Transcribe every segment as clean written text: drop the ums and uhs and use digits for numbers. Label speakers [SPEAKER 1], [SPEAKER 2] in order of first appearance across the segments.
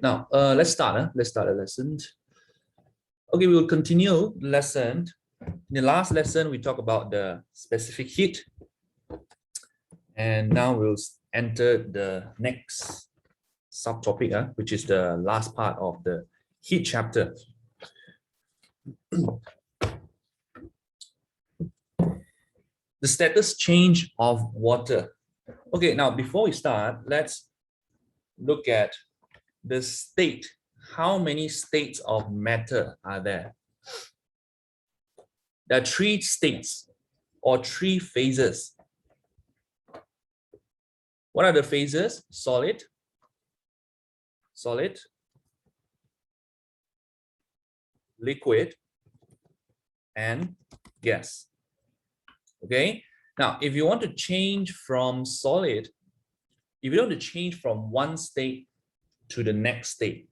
[SPEAKER 1] Now, let's start. Let's start a lesson. Okay, we will continue the lesson. In the last lesson, we talked about the specific heat. And now we'll enter the next subtopic, which is the last part of the heat chapter. The status change of water. Okay, now before we start, let's look at the state. How many states of matter are there? There are three states or three phases. What are the phases? Solid, liquid, and gas. Okay, now if you want to change from solid, if you want to change from one state to the next state,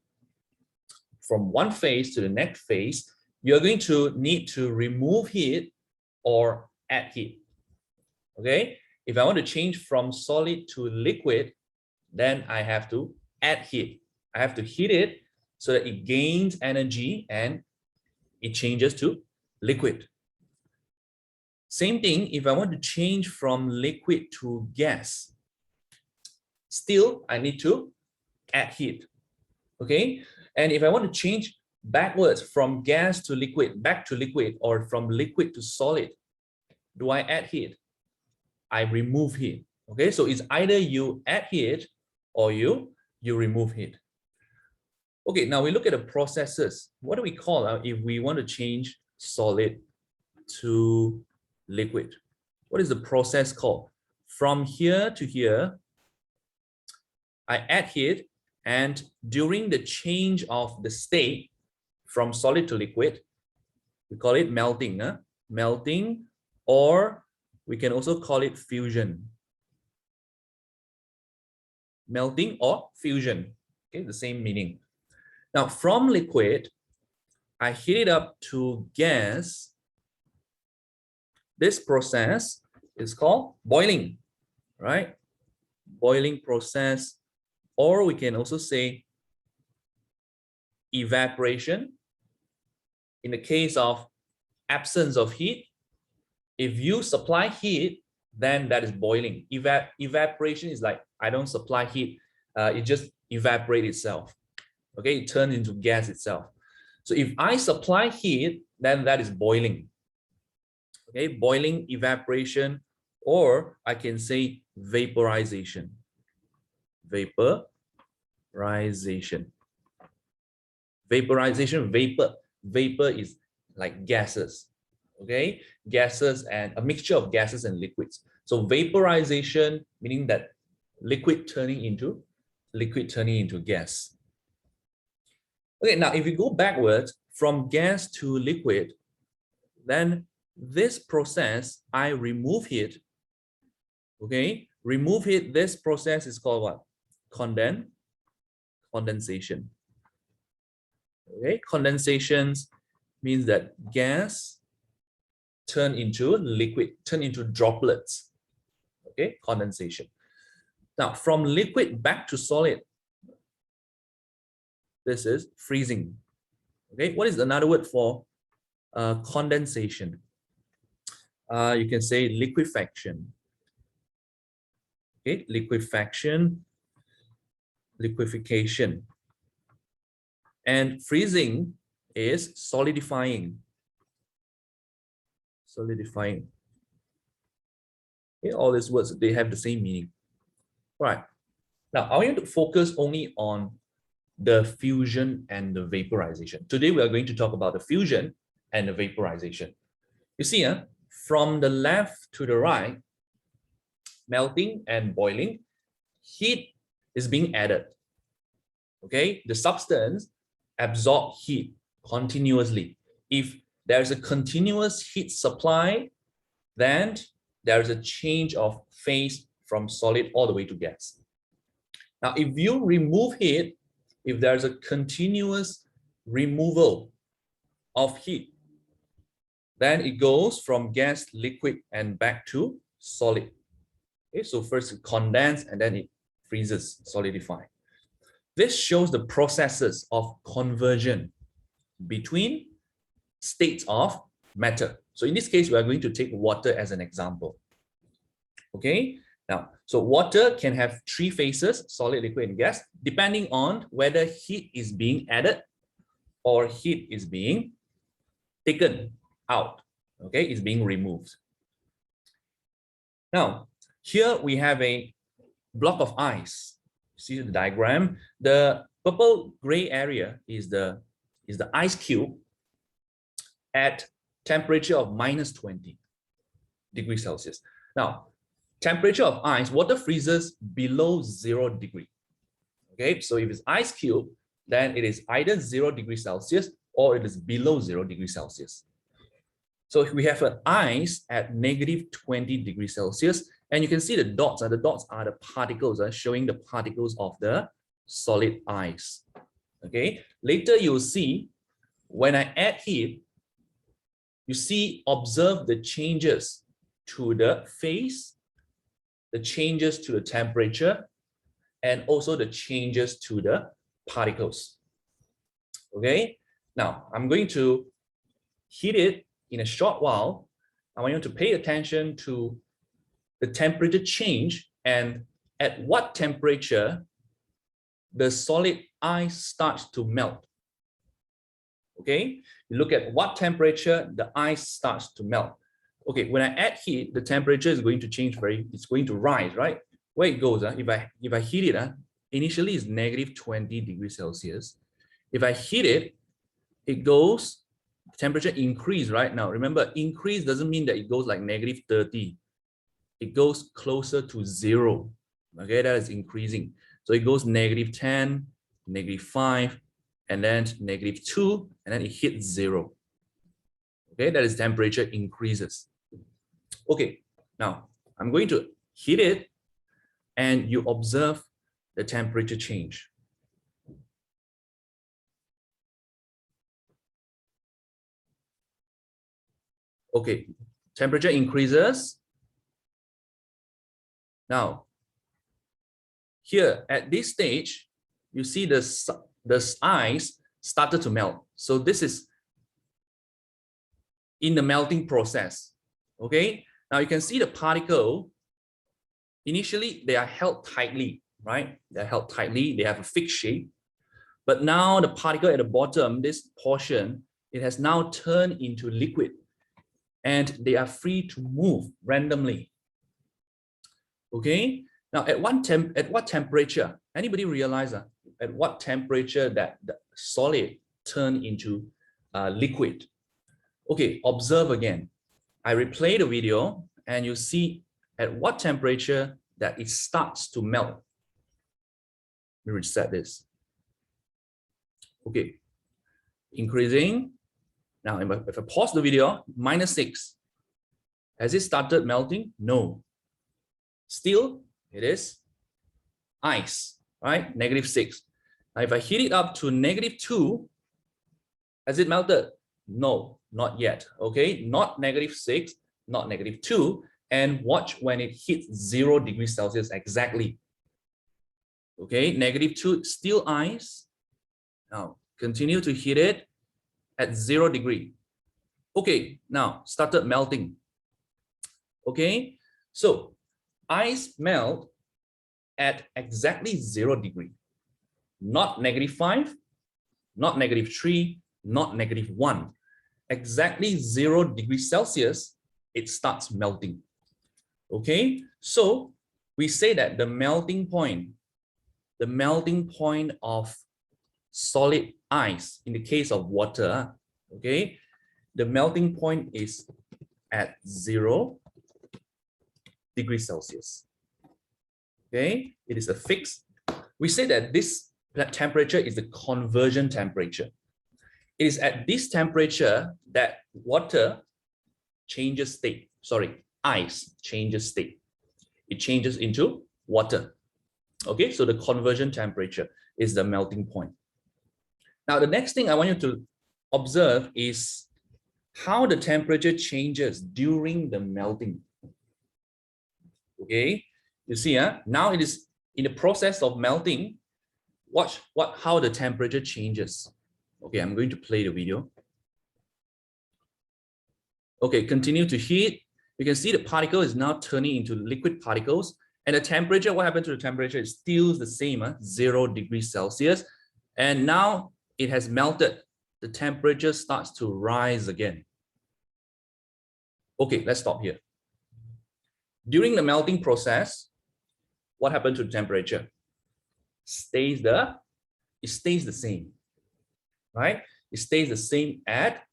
[SPEAKER 1] from one phase to the next phase, you're going to need to remove heat or add heat. Okay, if I want to change from solid to liquid, then I have to add heat. I have to heat it so that it gains energy and it changes to liquid. Same thing, if I want to change from liquid to gas, still I need to add heat. Okay, and if I want to change backwards from gas to liquid, back to liquid, or from liquid to solid, do I add heat? I remove heat. Okay, so it's either you add heat or you remove heat. Okay, now we look at the processes. What do we call if we want to change solid to liquid? What is the process called? From here to here, I add heat, and during the change of the state from solid to liquid, we call it melting. Melting, or we can also call it fusion. Melting or fusion, okay, the same meaning. Now, from liquid, I heat it up to gas. This process is called boiling, right? Boiling process, or we can also say evaporation. In the case of absence of heat, if you supply heat, then that is boiling. Evaporation is like I don't supply heat, it just evaporates itself. Okay, it turns into gas itself. So if I supply heat, then that is boiling. Okay, boiling, evaporation, or I can say vaporization. Vaporization. Vaporization, vapor is like gases. Okay, gases and a mixture of gases and liquids. So vaporization, meaning that liquid turning into gas. Okay, now if you go backwards from gas to liquid, then this process, I remove heat. Okay, remove heat. This process is called what? Condensation. Okay, condensations means that gas turn into liquid, turn into droplets. Okay, condensation. Now, from liquid back to solid, this is freezing. Okay, what is another word for condensation? You can say liquefaction. Okay, liquefaction, liquefaction. And freezing is solidifying. Solidifying. Okay, all these words, they have the same meaning. All right. Now, I want you to focus only on the fusion and the vaporization. Today, we are going to talk about the fusion and the vaporization. You see, from the left to the right, melting and boiling, heat is being added. Okay, the substance absorbs heat continuously. If there's a continuous heat supply, then there's a change of phase from solid all the way to gas. Now, if you remove heat, if there's a continuous removal of heat, then it goes from gas, liquid, and back to solid. Okay, so first it condenses and then it freezes, solidify. This shows the processes of conversion between states of matter. So in this case, we are going to take water as an example. Okay, now, so water can have three phases, solid, liquid, and gas, depending on whether heat is being added or heat is being taken out. Okay, it's being removed. Now, here we have a block of ice. See the diagram. The purple gray area is the ice cube at temperature of -20 degrees Celsius. Now, temperature of ice, water freezes below 0 degree. Okay, so if it's ice cube, then it is either 0 degrees Celsius or it is below 0 degrees Celsius. So if we have an ice at -20 degrees Celsius, and you can see the dots. The dots are the particles, showing the particles of the solid ice. Okay. Later you'll see when I add heat, you see, observe the changes to the phase, the changes to the temperature, and also the changes to the particles. Okay. Now I'm going to heat it in a short while. I want you to pay attention to the temperature change and at what temperature the solid ice starts to melt. Okay, you look at what temperature the ice starts to melt. Okay, when I add heat, the temperature is going to change it's going to rise, right? Where it goes, if I heat it, initially it's -20 degrees Celsius. If I heat it, it goes, temperature increase right now. Remember, increase doesn't mean that it goes like -30. It goes closer to 0. Okay, that is increasing. So it goes -10, -5, and then -2, and then it hits 0. Okay, that is temperature increases. Okay, now I'm going to heat it and you observe the temperature change. Okay, temperature increases. Now, here at this stage, you see the ice started to melt. So this is in the melting process. Okay, now you can see the particle. Initially, they are held tightly, right? They're held tightly, they have a fixed shape. But now the particle at the bottom, this portion, it has now turned into liquid and they are free to move randomly. Okay, now at what temperature? Anybody realize at what temperature that the solid turn into liquid? Okay, observe again. I replay the video and you see at what temperature that it starts to melt. Let me reset this. Okay, increasing. Now, if I pause the video, -6. Has it started melting? No. Still, it is ice, right? -6. Now, if I heat it up to -2, has it melted? No, not yet. Okay, not -6, not -2. And watch when it hits 0 degrees Celsius exactly. Okay, -2, still ice. Now, continue to heat it at 0 degree. Okay, now started melting. Okay, so ice melt at exactly 0 degree, not -5, not -3, not -1. Exactly 0 degrees Celsius, it starts melting. Okay, so we say that the melting point of solid ice, in the case of water, okay, the melting point is at 0 degrees Celsius. Okay, it is a fixed. We say that that temperature is the conversion temperature. It is at this temperature that water changes state. Sorry, ice changes state. It changes into water. Okay, so the conversion temperature is the melting point. Now, the next thing I want you to observe is how the temperature changes during the melting. Okay, you see, now it is in the process of melting. watch how the temperature changes. Okay, I'm going to play the video. Okay, continue to heat. You can see the particle is now turning into liquid particles. And the temperature, what happened to the temperature? It's still the same, 0 degrees Celsius. And now it has melted. The temperature starts to rise again. Okay, let's stop here. During the melting process, what happened to the temperature? It stays the same, right? It stays the same at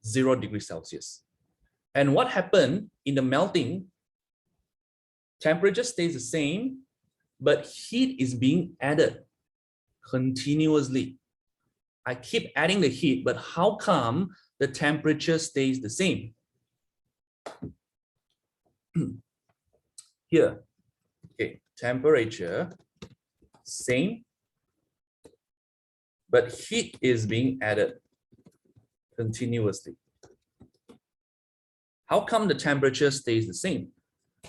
[SPEAKER 1] 0 degrees Celsius. And what happened in the melting? Temperature stays the same, but heat is being added continuously. I keep adding the heat, but how come the temperature stays the same? Here, okay, temperature same, but heat is being added continuously. How come the temperature stays the same?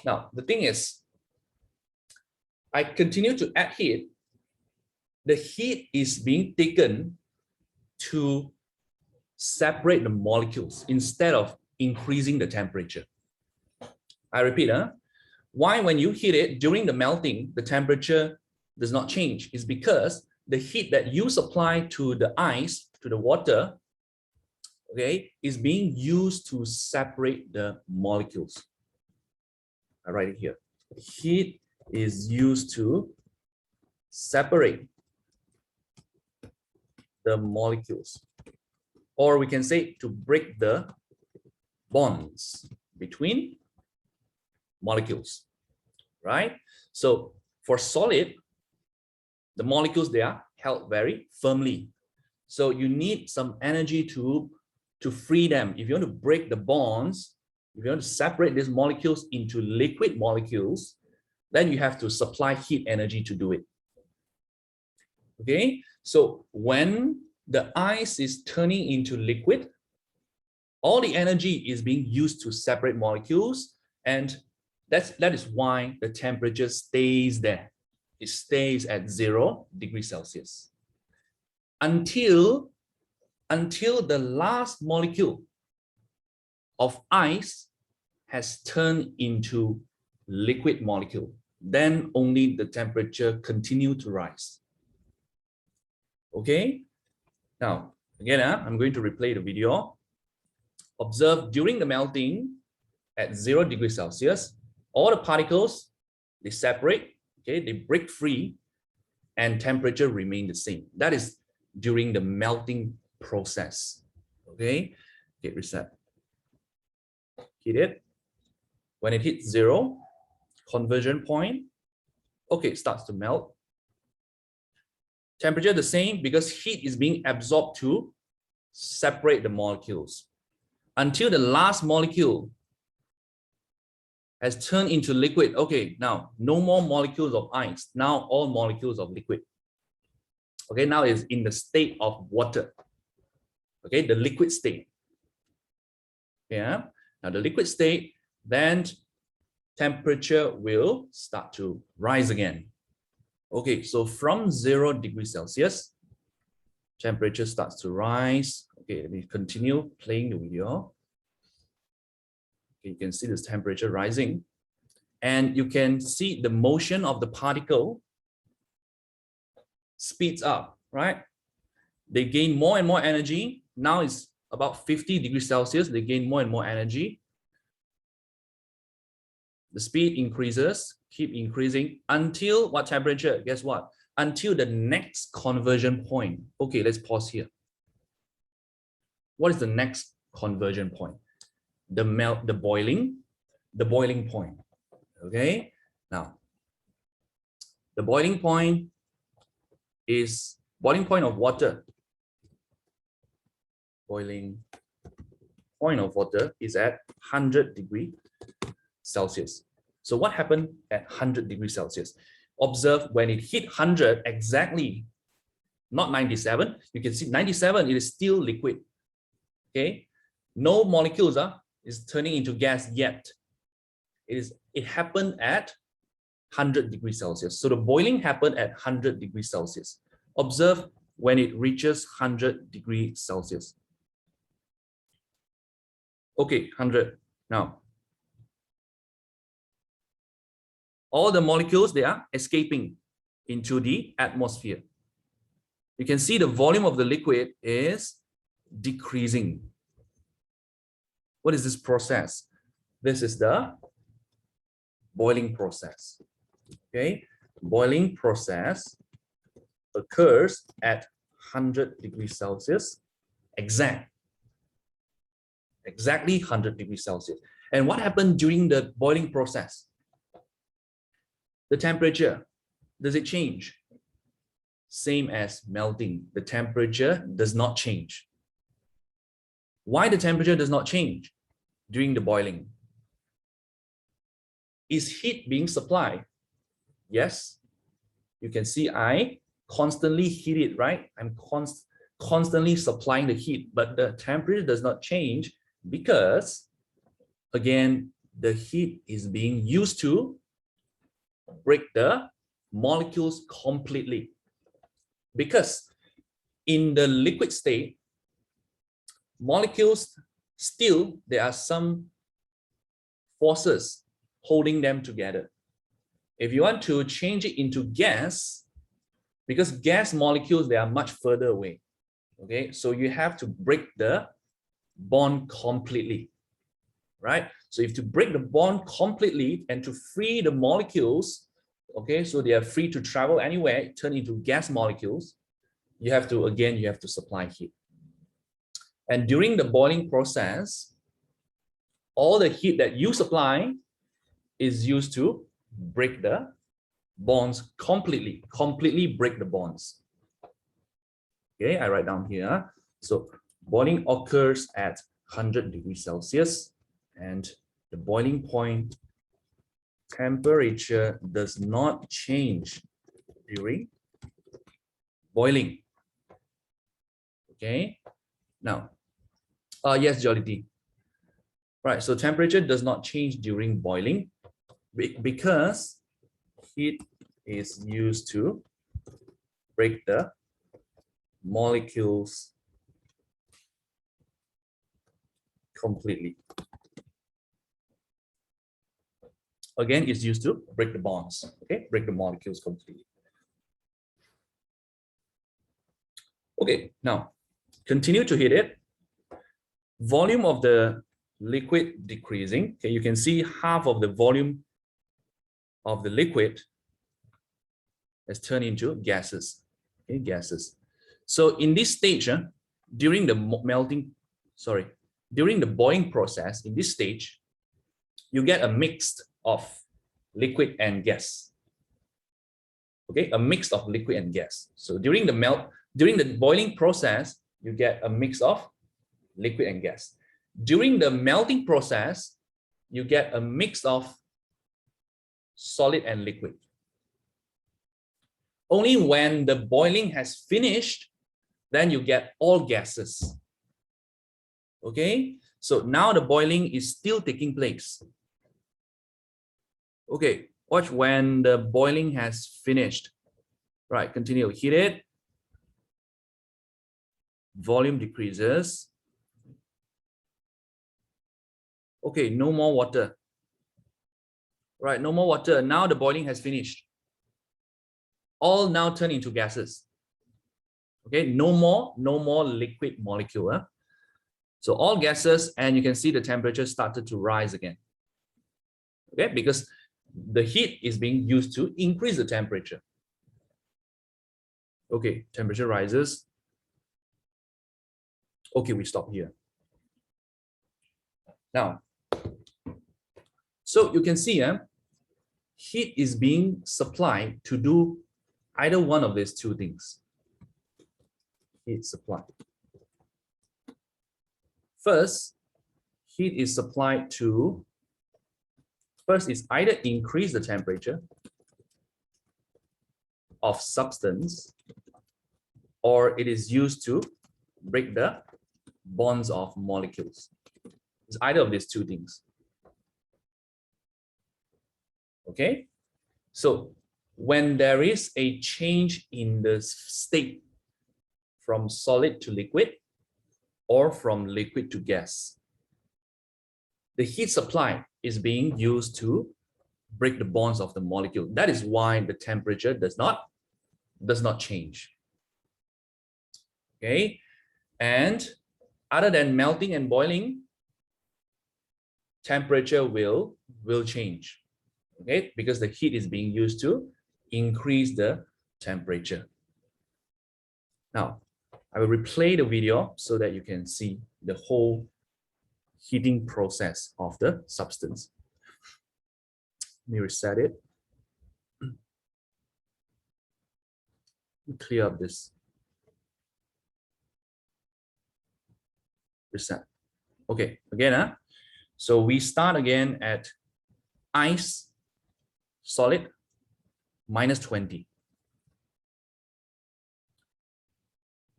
[SPEAKER 1] Now, the thing is, I continue to add heat. The heat is being taken to separate the molecules instead of increasing the temperature. I repeat, why when you heat it during the melting, the temperature does not change? It's because the heat that you supply to the ice, to the water, okay, is being used to separate the molecules. I write it here. Heat is used to separate the molecules, or we can say to break the bonds between molecules, right? So for solid, the molecules, they are held very firmly. So you need some energy to free them. If you want to break the bonds, if you want to separate these molecules into liquid molecules, then you have to supply heat energy to do it. Okay, so when the ice is turning into liquid, all the energy is being used to separate molecules, and that is why the temperature stays there. It stays at 0 degrees Celsius until the last molecule of ice has turned into liquid molecule. Then only the temperature continue to rise. Okay, now again, I'm going to replay the video. Observe during the melting at 0 degrees Celsius, all the particles, they separate, okay, they break free, and temperature remain the same. That is during the melting process. Okay, okay, reset. Hit it. When it hits 0, conversion point, okay, it starts to melt. Temperature the same because heat is being absorbed to separate the molecules until the last molecule has turned into liquid. Okay, now no more molecules of ice, now all molecules of liquid. Okay, now it's in the state of water. Okay, the liquid state. Yeah, now the liquid state, then temperature will start to rise again. Okay, so from 0 degrees Celsius, temperature starts to rise. Okay, let me continue playing the video. Okay, you can see this temperature rising, and you can see the motion of the particle speeds up, right? They gain more and more energy. Now it's about 50 degrees Celsius. They gain more and more energy. The speed increases, keep increasing until what temperature? Guess what? Until the next conversion point. Okay, let's pause here. What is the next conversion point? The boiling point. Okay, now the boiling point is boiling point of water. Boiling point of water is at 100 degrees Celsius. So what happened at 100 degrees Celsius? Observe when it hit 100 exactly, not 97. You can see 97, it is still liquid. Okay, no molecules is turning into gas yet. It happened at 100 degrees Celsius. So the boiling happened at 100 degrees Celsius. Observe when it reaches 100 degrees Celsius. Okay, 100. Now, all the molecules, they are escaping into the atmosphere. You can see the volume of the liquid is decreasing. What is this process? This is the boiling process. Okay, boiling process occurs at 100 degrees Celsius, exactly 100 degrees Celsius. And what happened during the boiling process? The temperature, does it change? Same as melting, the temperature does not change. Why the temperature does not change during the boiling? Is heat being supplied? Yes. You can see I constantly heat it, right? I'm constantly supplying the heat, but the temperature does not change because, again, the heat is being used to break the molecules completely. Because in the liquid state, molecules still, there are some forces holding them together. If you want to change it into gas, because gas molecules, they are much further away. Okay, so you have to break the bond completely, right? So if to break the bond completely and to free the molecules, okay, so they are free to travel anywhere, turn into gas molecules, you have to supply heat. And during the boiling process, all the heat that you supply is used to break the bonds completely break the bonds. Okay, I write down here. So boiling occurs at 100 degrees Celsius, and the boiling point temperature does not change during boiling. Okay, now, yes, Jolly D. Right, so temperature does not change during boiling because heat is used to break the molecules completely. Again, it's used to break the bonds, okay? Break the molecules completely. Okay, now continue to heat it. Volume of the liquid decreasing. Okay, you can see half of the volume of the liquid has turned into gases. Okay, gases. So in this stage, during the during the boiling process, in this stage, you get a mix of liquid and gas. Okay, a mix of liquid and gas. So during the boiling process, you get a mix of liquid and gas. During the melting process, you get a mix of solid and liquid. Only when the boiling has finished, then you get all gases. Okay, so now the boiling is still taking place. Okay, watch when the boiling has finished. Right, continue, heat it. Volume decreases. Okay, no more water. Right, no more water. Now the boiling has finished. All now turn into gases. Okay, no more liquid molecule. Huh? So all gases, and you can see the temperature started to rise again. Okay, because the heat is being used to increase the temperature. Okay, temperature rises. Okay, we stop here. Now, so you can see heat is being supplied to do either one of these two things. Heat supply. First, heat is supplied to, first is either increase the temperature of substance, or it is used to break the bonds of molecules. It's either of these two things. Okay, so when there is a change in the state from solid to liquid or from liquid to gas, the heat supply is being used to break the bonds of the molecule. That is why the temperature does not change. Okay, and other than melting and boiling, temperature will change. Okay, because the heat is being used to increase the temperature. Now, I will replay the video so that you can see the whole heating process of the substance. Let me reset it. Clear up this. Reset. Okay, again, so we start again at ice, solid, -20.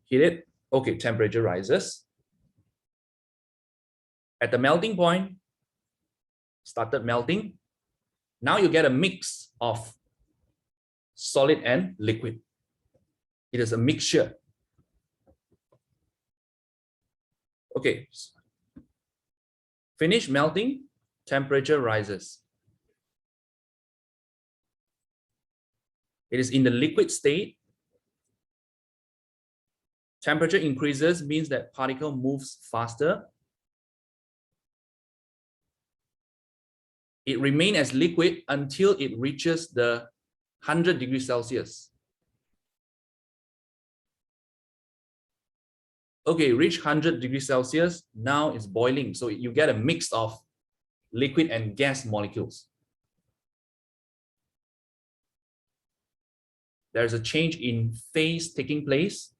[SPEAKER 1] Heat it. Okay, temperature rises. At the melting point, started melting. Now you get a mix of solid and liquid. It is a mixture. Okay. Finish melting, temperature rises. It is in the liquid state. Temperature increases means that particle moves faster. It remains as liquid until it reaches the 100 degrees Celsius. Okay, reach 100 degrees Celsius. Now it's boiling. So you get a mix of liquid and gas molecules. There's a change in phase taking place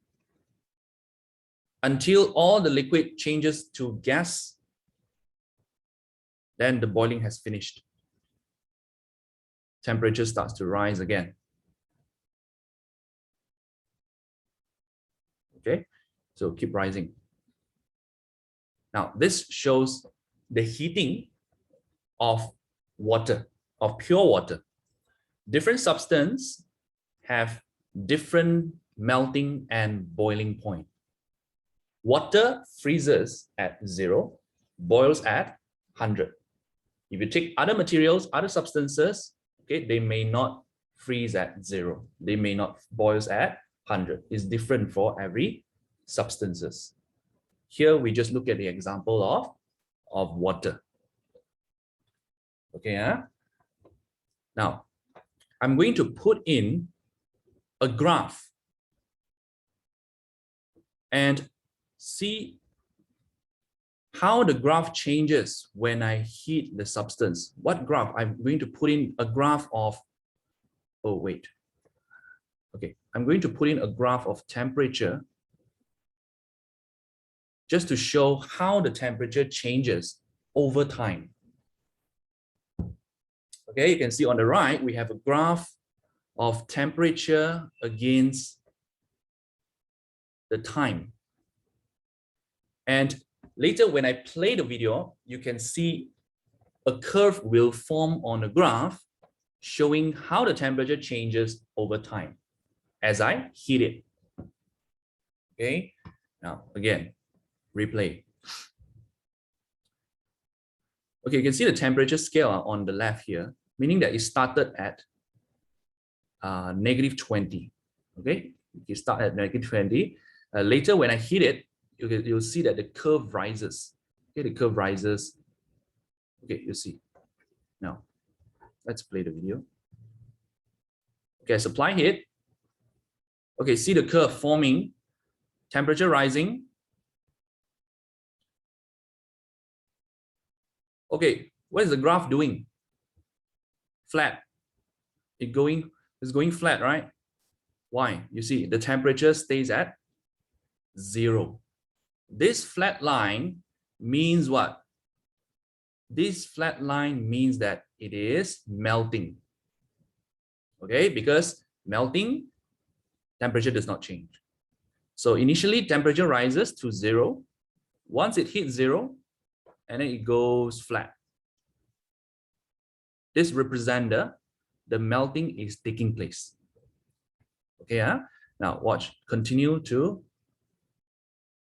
[SPEAKER 1] until all the liquid changes to gas. Then the boiling has finished. Temperature starts to rise again. Okay, so keep rising. Now, this shows the heating of water, of pure water. Different substances have different melting and boiling point. Water freezes at 0, boils at 100. If you take other materials, other substances, okay, they may not freeze at 0. They may not boil at 100. It's different for every substances. Here we just look at the example of water. Okay, now I'm going to put in a graph and see how the graph changes when I heat the substance. What graph? I'm going to put in a graph of, oh wait. Okay, I'm going to put in a graph of temperature just to show how the temperature changes over time. Okay, you can see on the right, we have a graph of temperature against the time. And later, when I play the video, you can see a curve will form on the graph showing how the temperature changes over time as I heat it. Okay, now again, replay. Okay, you can see the temperature scale on the left here, meaning that it started at -20. Okay, you start at -20. Later, when I heat it, you'll see that the curve rises. Okay, the curve rises. Okay, you see. Now, let's play the video. Okay, supply heat. Okay, see the curve forming, temperature rising. Okay, what is the graph doing? Flat. It's going flat, right? Why? You see, the temperature stays at 0. This flat line means what? This flat line means that it is melting. Okay, because melting, temperature does not change. So initially, temperature rises to 0. Once it hits 0, and then it goes flat. This represents the melting is taking place. Okay, now watch, continue to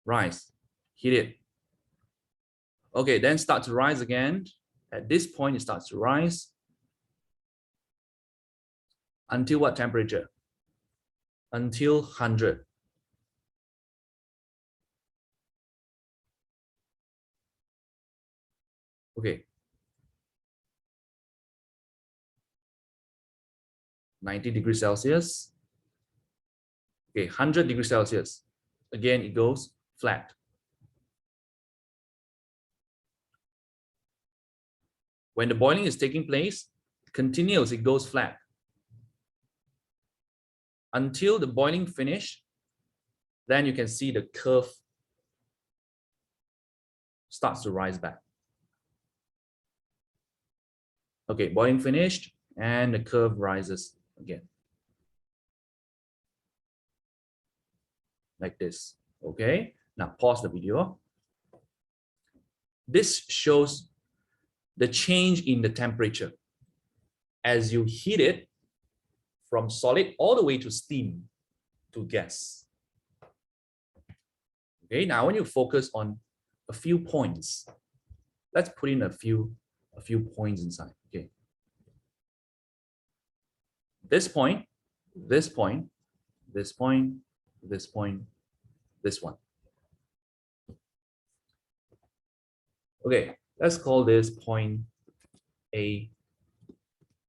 [SPEAKER 1] rise, hit it. Okay, then start to rise again. At this point, it starts to rise until what temperature? Until 100. Okay. 90 degrees Celsius. Okay, 100 degrees Celsius. Again, it goes flat. When the boiling is taking place, continues, it goes flat. Until the boiling finish, then you can see the curve starts to rise back. Okay, boiling finished, and the curve rises again. Like this. Okay, now pause the video. This shows the change in the temperature as you heat it from solid all the way to steam to gas. Okay, now I want you to focus on a few points. Let's put in a few points inside. Okay, this point, this point, this point, this point, this one. Okay, let's call this point A,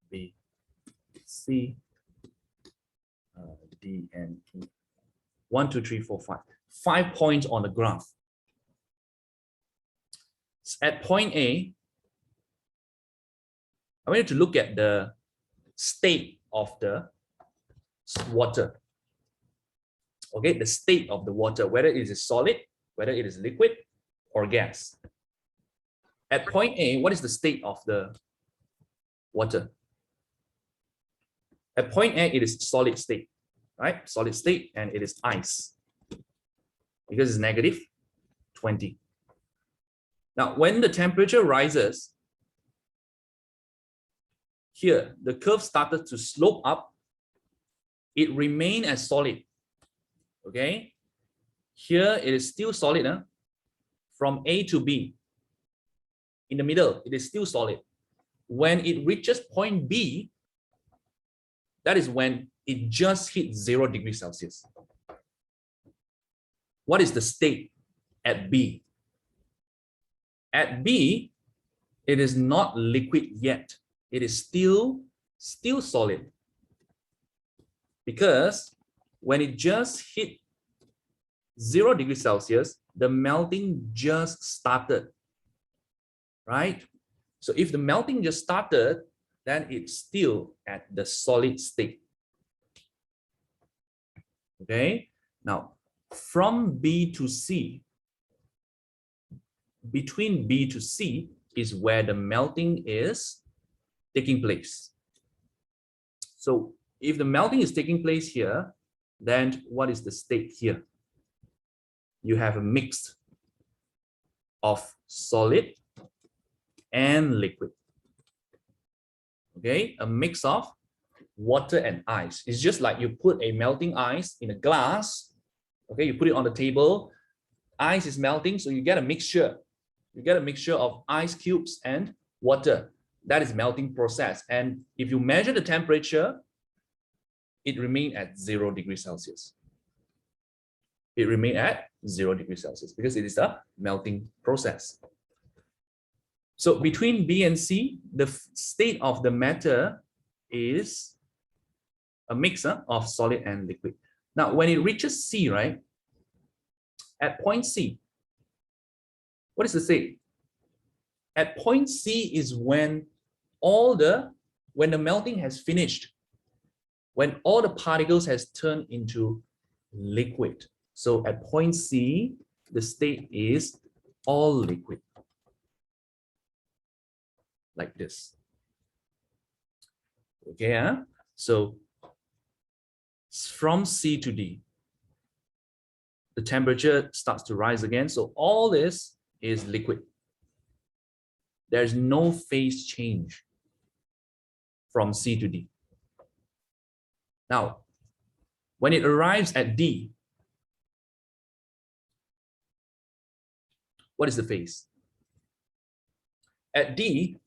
[SPEAKER 1] B, C, D, and E. 1, 2, 3, 4, 5. 5 points on the graph. At point A, I want you to look at the state of the water. Okay, the state of the water, whether it is solid, whether it is liquid or gas. At point A, what is the state of the water? At point A, it is solid state, right? Solid state, and it is ice because it's negative 20. Now, when the temperature rises, here, the curve started to slope up. It remained as solid, okay? Here, it is still solid, huh? From A to B. In the middle, it is still solid. When it reaches point B, that is when it just hit 0 degrees Celsius. What is the state at B? At B, it is not liquid yet. It is still solid. Because when it just hit 0 degrees Celsius, the melting just started, right? So if the melting just started, then it's still at the solid state. Okay, now from B to C, between B to C is where the melting is taking place. So if the melting is taking place here, then what is the state here? You have a mix of solid and liquid. Okay, a mix of water and ice. It's just like you put a melting ice in a glass. Okay, you put it on the table. Ice is melting, so you get a mixture. You get a mixture of ice cubes and water. That is melting process. And if you measure the temperature, it remains at 0 degrees Celsius. It remains at 0 degrees Celsius because it is a melting process. So between B and C, the state of the matter is a mixture of solid and liquid. Now, when it reaches C, right? At point C, what is the state? At point C is when when the melting has finished, when all the particles has turned into liquid. So at point C, the state is all liquid. Like this. Okay, so from C to D, the temperature starts to rise again. So all this is liquid. There's no phase change from C to D. Now, when it arrives at D, what is the phase? At D,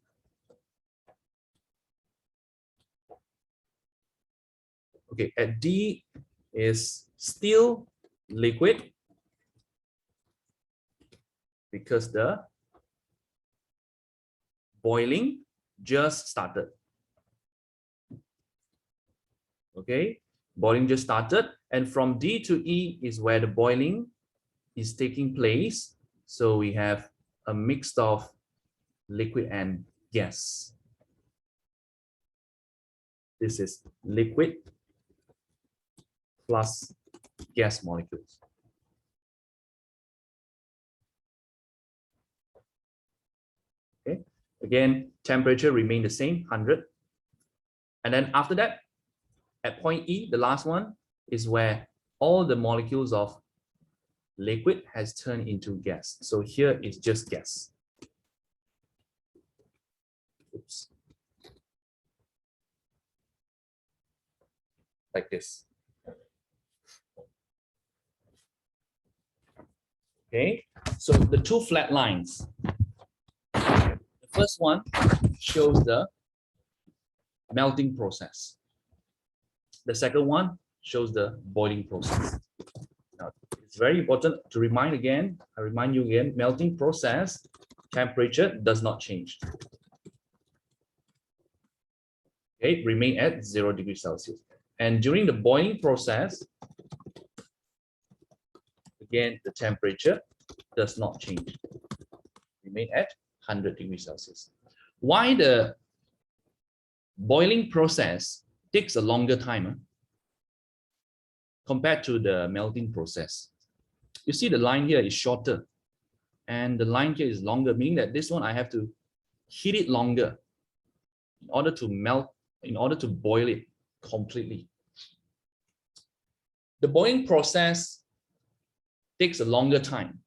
[SPEAKER 1] okay, at D is still liquid because the boiling just started. Okay, boiling just started, and from D to E is where the boiling is taking place. So we have a mix of liquid and gas. This is liquid plus gas molecules. Okay, again, temperature remain the same, 100. And then after that, at point E, the last one, is where all the molecules of liquid has turned into gas. So here is just gas. Oops. Like this. Okay, so the two flat lines. The first one shows the melting process. The second one shows the boiling process. Now, it's very important to remind again, I remind you again, melting process, temperature does not change. Okay, remain at 0 degrees Celsius. And during the boiling process, again, the temperature does not change. Remain at 100 degrees Celsius. Why the boiling process takes a longer time compared to the melting process? You see the line here is shorter and the line here is longer, meaning that this one I have to heat it longer in order to melt, in order to boil it completely. The boiling process takes a longer time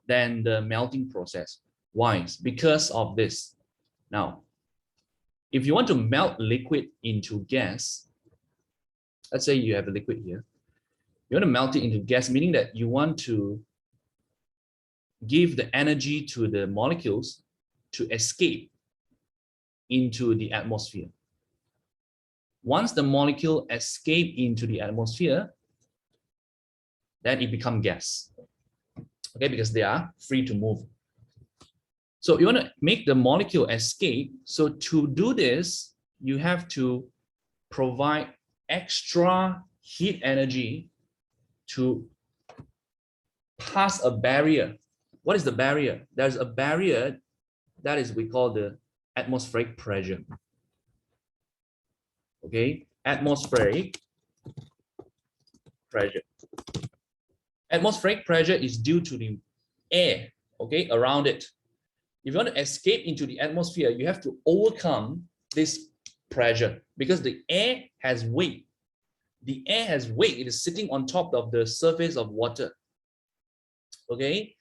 [SPEAKER 1] than the melting process. Why? Because of this. Now, if you want to melt liquid into gas, let's say you have a liquid here, you want to melt it into gas, meaning that you want to give the energy to the molecules to escape into the atmosphere. Once the molecule escape into the atmosphere, then it becomes gas. Okay, because they are free to move. So you want to make the molecule escape. So to do this, you have to provide extra heat energy to pass a barrier. What is the barrier? There's a barrier that is we call the atmospheric pressure. Okay, atmospheric pressure. Atmospheric pressure is due to the air, okay, around it. If you want to escape into the atmosphere, you have to overcome this pressure because the air has weight. The air has weight. It is sitting on top of the surface of water. Okay,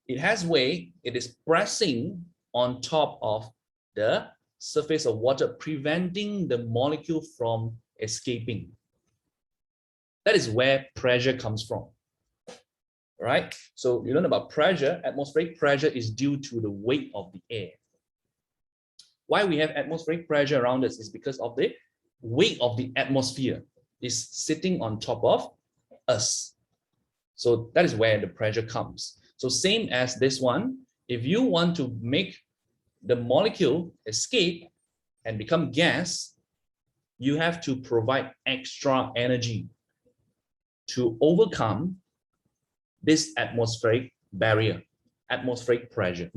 [SPEAKER 1] it has weight. It is pressing on top of the surface of water, preventing the molecule from escaping. That is where pressure comes from. All right, so you learn about pressure. Atmospheric pressure is due to the weight of the air. Why we have atmospheric pressure around us is because of the weight of the atmosphere is sitting on top of us. So that is where the pressure comes. So same as this one, if you want to make the molecule escape and become gas, you have to provide extra energy to overcome this atmospheric barrier, atmospheric pressure.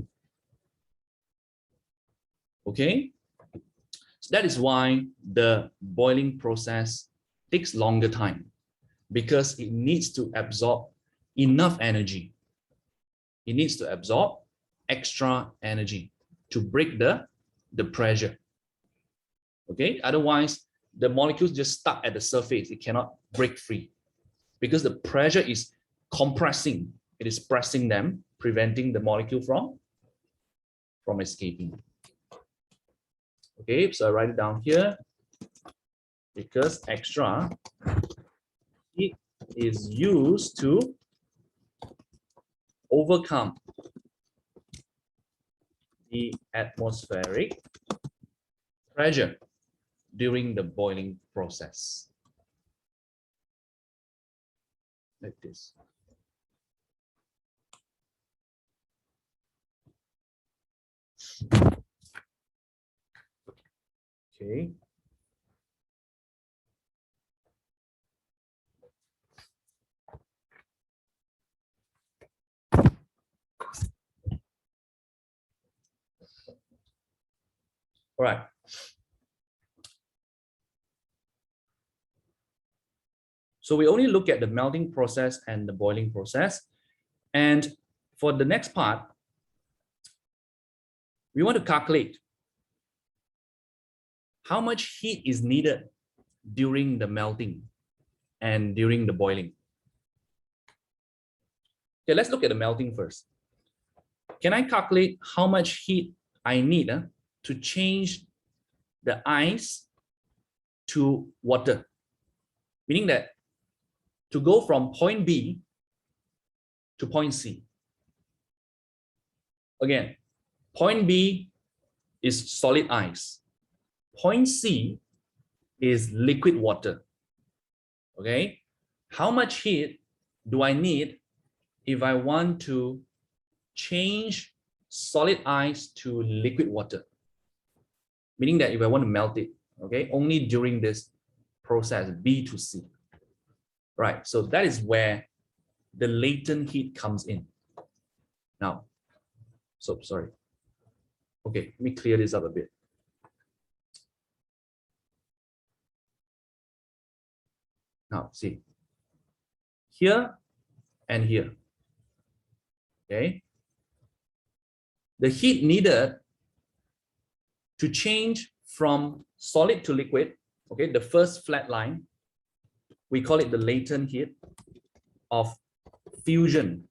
[SPEAKER 1] Okay, so that is why the boiling process takes longer time, because it needs to absorb enough energy. It needs to absorb extra energy to break the pressure. Okay, otherwise the molecules just stuck at the surface. It cannot break free because the pressure is compressing. It is pressing them, preventing the molecule from escaping. Okay, so I write it down here. because extra heat is used to overcome the atmospheric pressure during the boiling process. Like this. Okay. All right. So we only look at the melting process and the boiling process. And for the next part, we want to calculate how much heat is needed during the melting and during the boiling. Okay, let's look at the melting first. Can I calculate how much heat I need to change the ice to water? Meaning that to go from point B to point C. Again, point B is solid ice. Point C is liquid water. Okay, how much heat do I need if I want to change solid ice to liquid water? Meaning that if I want to melt it, okay, only during this process B to C. Right, so that is where the latent heat comes in. Now, so sorry. Okay, let me clear this up a bit. Now, see, here and here, okay? The heat needed to change from solid to liquid, okay, the first flat line, we call it the latent heat of fusion.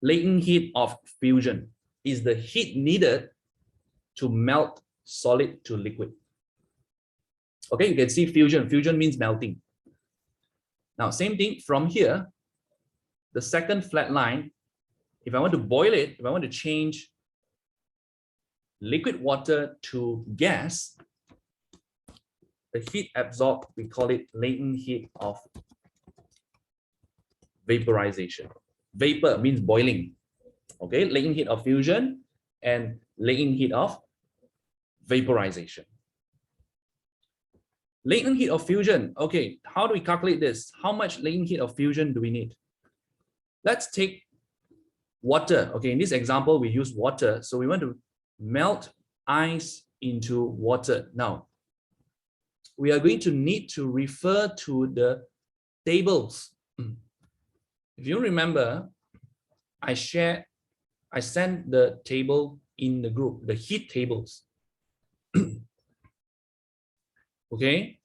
[SPEAKER 1] Latent heat of fusion is the heat needed to melt solid to liquid. Okay, you can see fusion. Fusion means melting. Now, same thing from here, the second flat line, if I want to boil it, if I want to change liquid water to gas, the heat absorbed, we call it latent heat of vaporization. Vapor means boiling. Okay, latent heat of fusion and latent heat of vaporization. Latent heat of fusion. Okay, how do we calculate this? How much latent heat of fusion do we need? Let's take water. Okay, in this example, we use water. So we want to melt ice into water. Now, we are going to need to refer to the tables. If you remember, I sent the table in the group, the heat tables. Okay.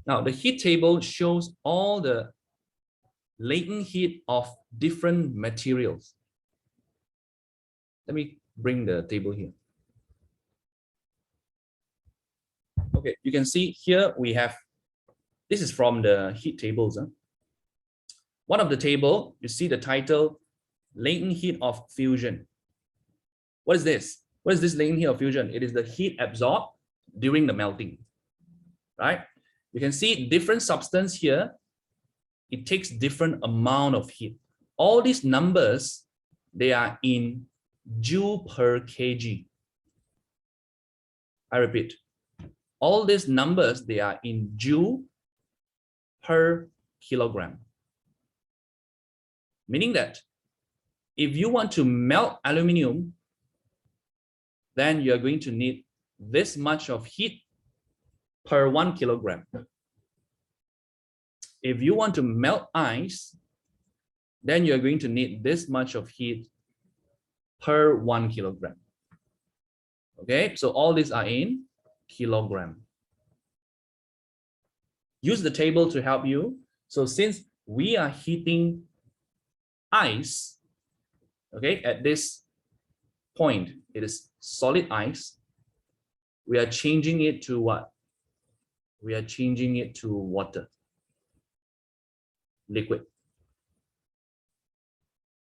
[SPEAKER 1] Now the heat table shows all the latent heat of different materials. Let me bring the table here. Okay, you can see here we have, this is from the heat tables. One of the table, you see the title, latent heat of fusion. What is this? What is this latent heat of fusion? It is the heat absorbed during the melting, right? You can see different substance here. It takes different amount of heat. All these numbers, they are in joule per kg. I repeat, all these numbers, they are in joule per kilogram. Meaning that if you want to melt aluminum, then you're going to need this much of heat per 1 kilogram. If you want to melt ice, then you're going to need this much of heat per 1 kilogram. Okay, so all these are in kilogram. Use the table to help you. So since we are heating ice, okay, at this point, it is solid ice. We are changing it to what? We are changing it to water, liquid.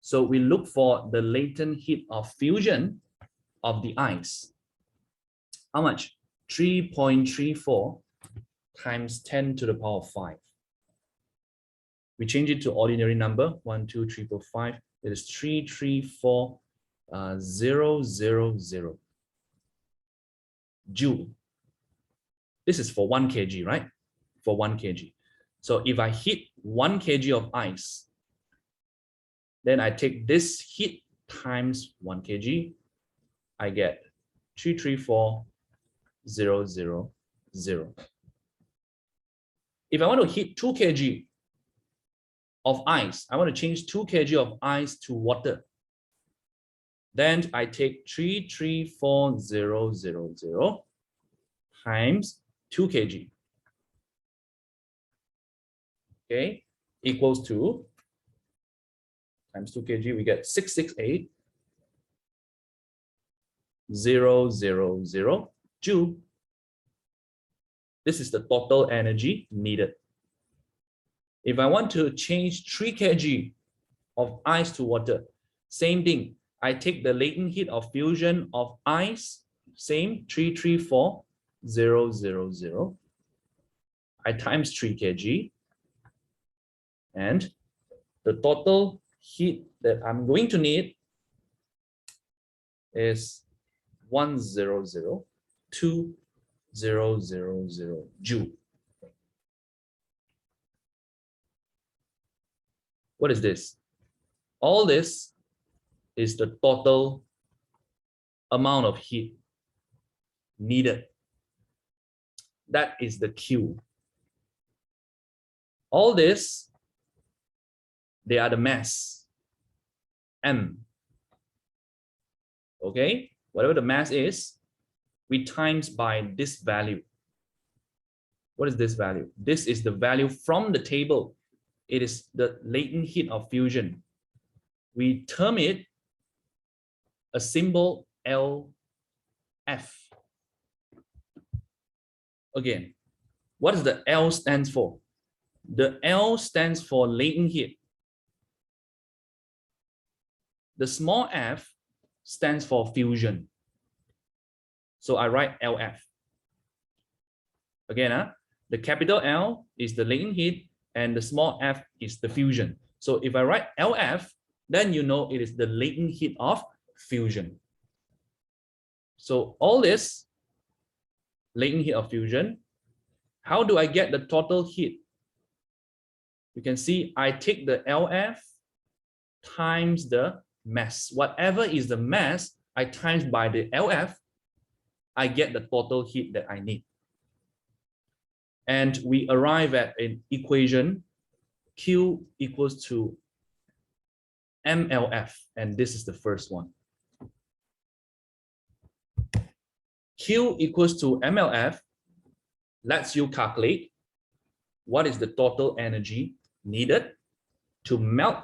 [SPEAKER 1] So we look for the latent heat of fusion of the ice. How much? 3.34 times 10 to the power of 5. We change it to ordinary number, 1, 2, 3, 4, 5. It is 334,000 joule. This is for 1 kg, right? For 1 kg. So if I heat 1 kg of ice, then I take this heat times 1 kg, I get 334,000. If I want to heat 2 kg of ice, I want to change 2 kg of ice to water, then I take 334,000 times 2 kg. Okay, equals to times 2 kg, we get 668,000 joule. This is the total energy needed. If I want to change 3 kg of ice to water, same thing. I take the latent heat of fusion of ice, same 334,000. I times 3 kg, and the total heat that I'm going to need is 100,200 joule. What is this? All this is the total amount of heat needed. That is the Q. All this, they are the mass, M. Okay, whatever the mass is, we times by this value. What is this value? This is the value from the table. It is the latent heat of fusion. We term it a symbol LF. Again, what does the L stands for? The L stands for latent heat. The small f stands for fusion. So I write LF. Again, the capital L is the latent heat and the small f is the fusion. So if I write LF, then you know it is the latent heat of fusion. So all this latent heat of fusion, how do I get the total heat? You can see I take the LF times the mass. Whatever is the mass, I times by the LF, I get the total heat that I need. And we arrive at an equation, Q equals to MLF, and this is the first one. Q equals to MLF lets you calculate what is the total energy needed to melt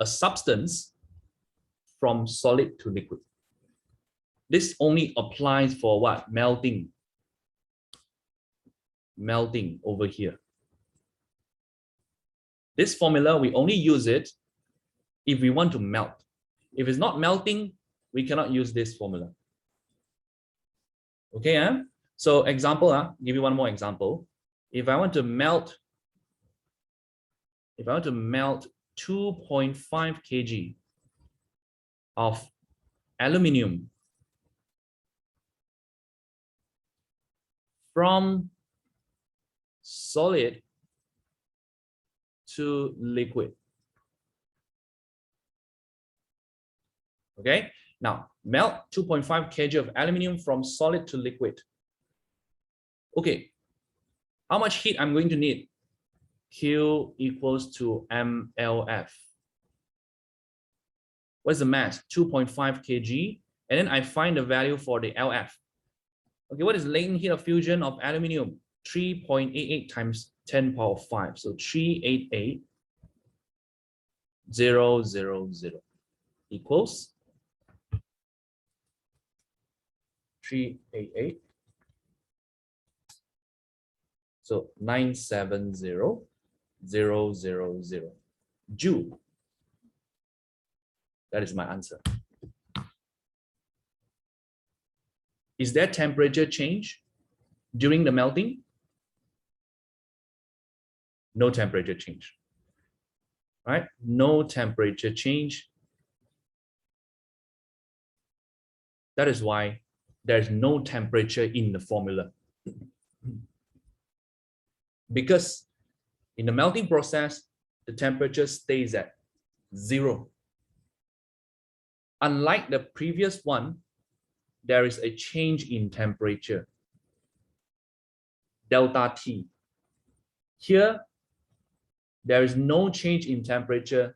[SPEAKER 1] a substance from solid to liquid. This only applies for what? Melting. Melting over here. This formula, we only use it if we want to melt. If it's not melting, we cannot use this formula. Okay, so example, give you one more example. If I want to melt 2.5 kg of aluminium from solid to liquid. Okay, now melt 2.5 kg of aluminium from solid to liquid. Okay, how much heat I'm going to need? Q equals to MLF. What's the mass? 2.5 kg. And then I find the value for the LF. Okay, what is latent heat of fusion of aluminium? 3.88 times 10 power 5. So 388,000 equals 388 So 970,000 joule. That is my answer. Is there temperature change during the melting? No temperature change. Right? No temperature change. That is why there's no temperature in the formula. Because in the melting process, the temperature stays at 0. Unlike the previous one, there is a change in temperature, delta T. Here, there is no change in temperature,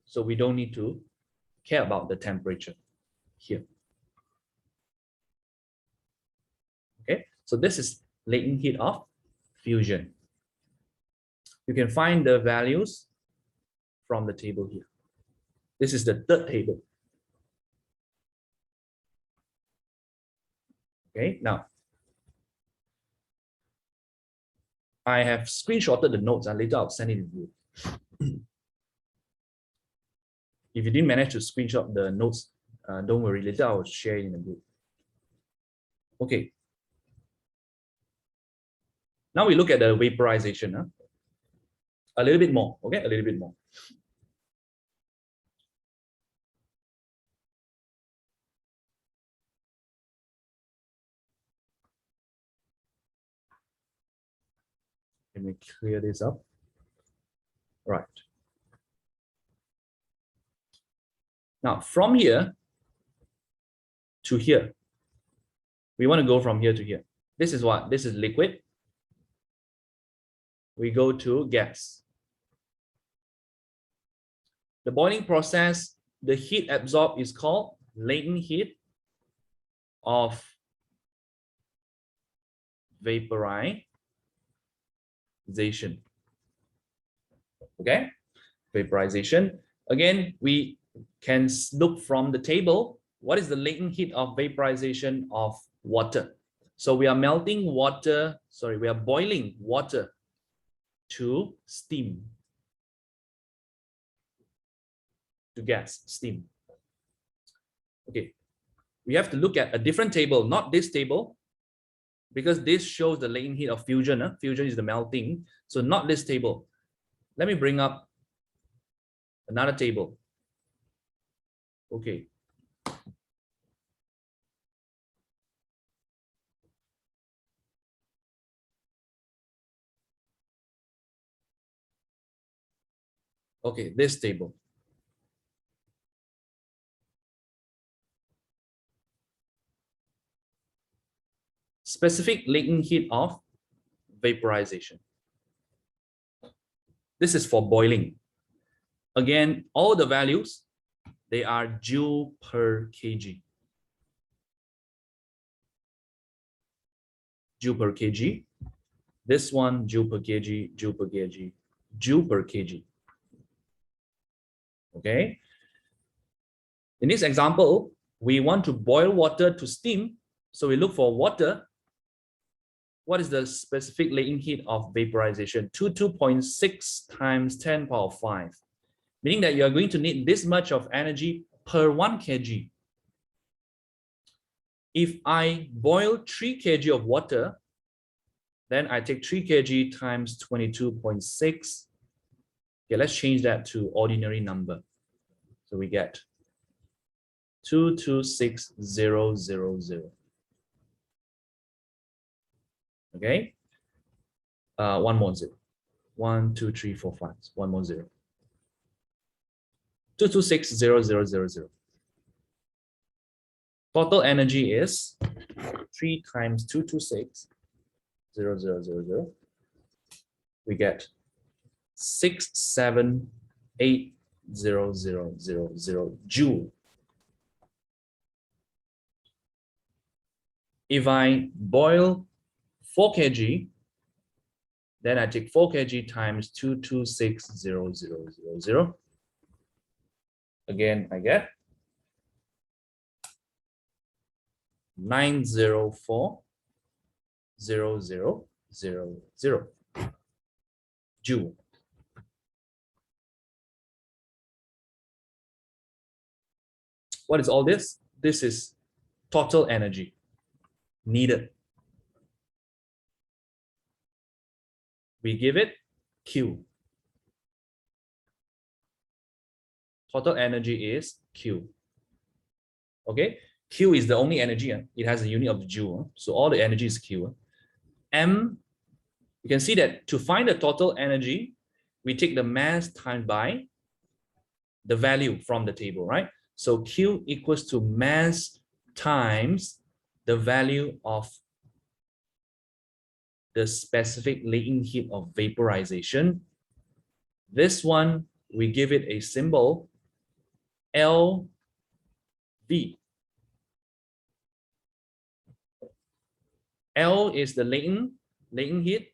[SPEAKER 1] so we don't need to care about the temperature here. Okay, so this is latent heat of fusion. You can find the values from the table here. This is the third table. Okay, now I have screenshotted the notes and later I'll send it to you. If you didn't manage to screenshot the notes, don't worry, later I'll share it in the group. Okay. Now we look at the vaporization. A little bit more, okay? A little bit more. Let me clear this up. Right. Now, from here to here, we want to go from here to here. This is what? This is liquid. We go to gas. The boiling process, the heat absorbed is called latent heat of vaporization. Okay, vaporization. Again, we can look from the table. What is the latent heat of vaporization of water? So we are melting water, sorry, we are boiling water to steam, to gas, steam. Okay, we have to look at a different table, not this table, because this shows the latent heat of fusion. Fusion is the melting, so not this table. Let me bring up another table. Okay. Okay, this table. Specific latent heat of vaporization. This is for boiling. Again, all the values, they are joule per kg. Joule per kg. This one, joule per kg, joule per kg, joule per kg. Okay. In this example, we want to boil water to steam. So we look for water. What is the specific latent heat of vaporization? 22.6 times 10 power 5. Meaning that you are going to need this much of energy per 1 kg. If I boil 3 kg of water, then I take 3 kg times 22.6. Okay, let's change that to ordinary number. So we get 226000. Okay, one more zero. 1, 2, 3, 4, 5. One more zero. 226000. Total energy is 3 times 226,000. We get 678,000 joule. If I boil 4 kg, then I take 4 kg times 226000. Again, I get 904,000. Joule. What is all this? This is total energy needed. We give it Q. Total energy is Q. Okay, Q is the only energy. It has a unit of joule. So all the energy is Q. M, you can see that to find the total energy, we take the mass times by the value from the table, right? So Q equals to mass times the value of the specific latent heat of vaporization. This one, we give it a symbol LV. L is the latent heat.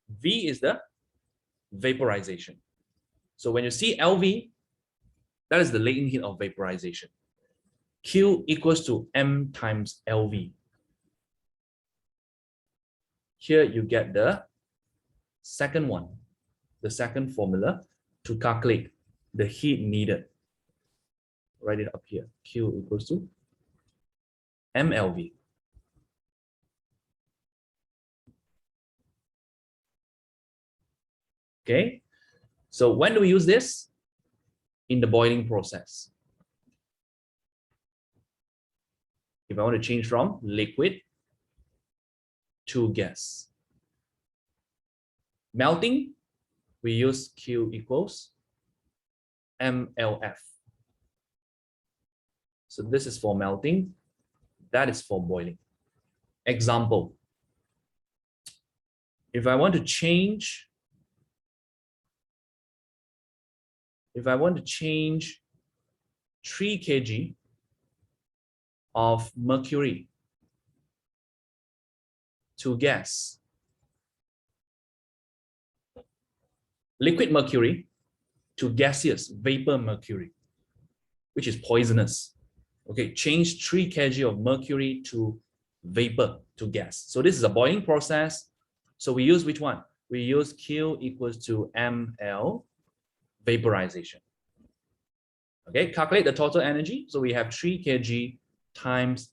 [SPEAKER 1] V is the vaporization. So when you see LV, that is the latent heat of vaporization. Q equals to M times LV. Here you get the second one, the second formula to calculate the heat needed. Write it up here. Q equals to MLV. Okay, so when do we use this? In the boiling process. If I want to change from liquid to gas. Melting, we use Q equals MLF. So this is for melting, that is for boiling. Example, if I want to change 3 kg of mercury to gas, liquid mercury to gaseous vapor mercury, which is poisonous. Okay, change 3 kg of mercury to vapor, to gas. So this is a boiling process. So we use which one? We use Q equals to ML, vaporization. Okay, calculate the total energy. So we have 3 kg times,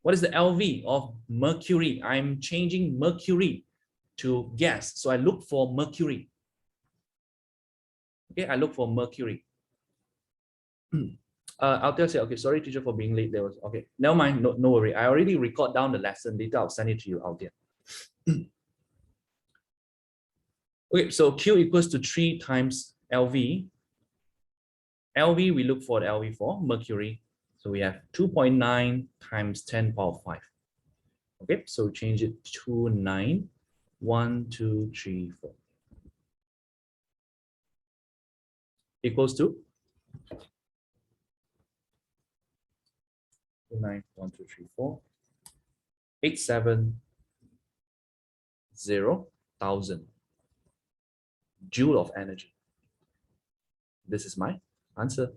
[SPEAKER 1] what is the LV of mercury? I'm changing mercury to gas. So I look for mercury. Okay, I look for mercury. I'll tell you, okay, sorry teacher for being late. There was, okay, never mind, no worry. I already record down the lesson. Later I'll send it to you out there. Okay, so Q equals to 3 times LV. LV, we look for the LV for mercury. So we have 2.9 times 10 power 5. Okay, so change it to 9. 1, 2, 3, 4. Equals to 9, 1, 2, 3, 4. 870,000 joule of energy. This is my answer.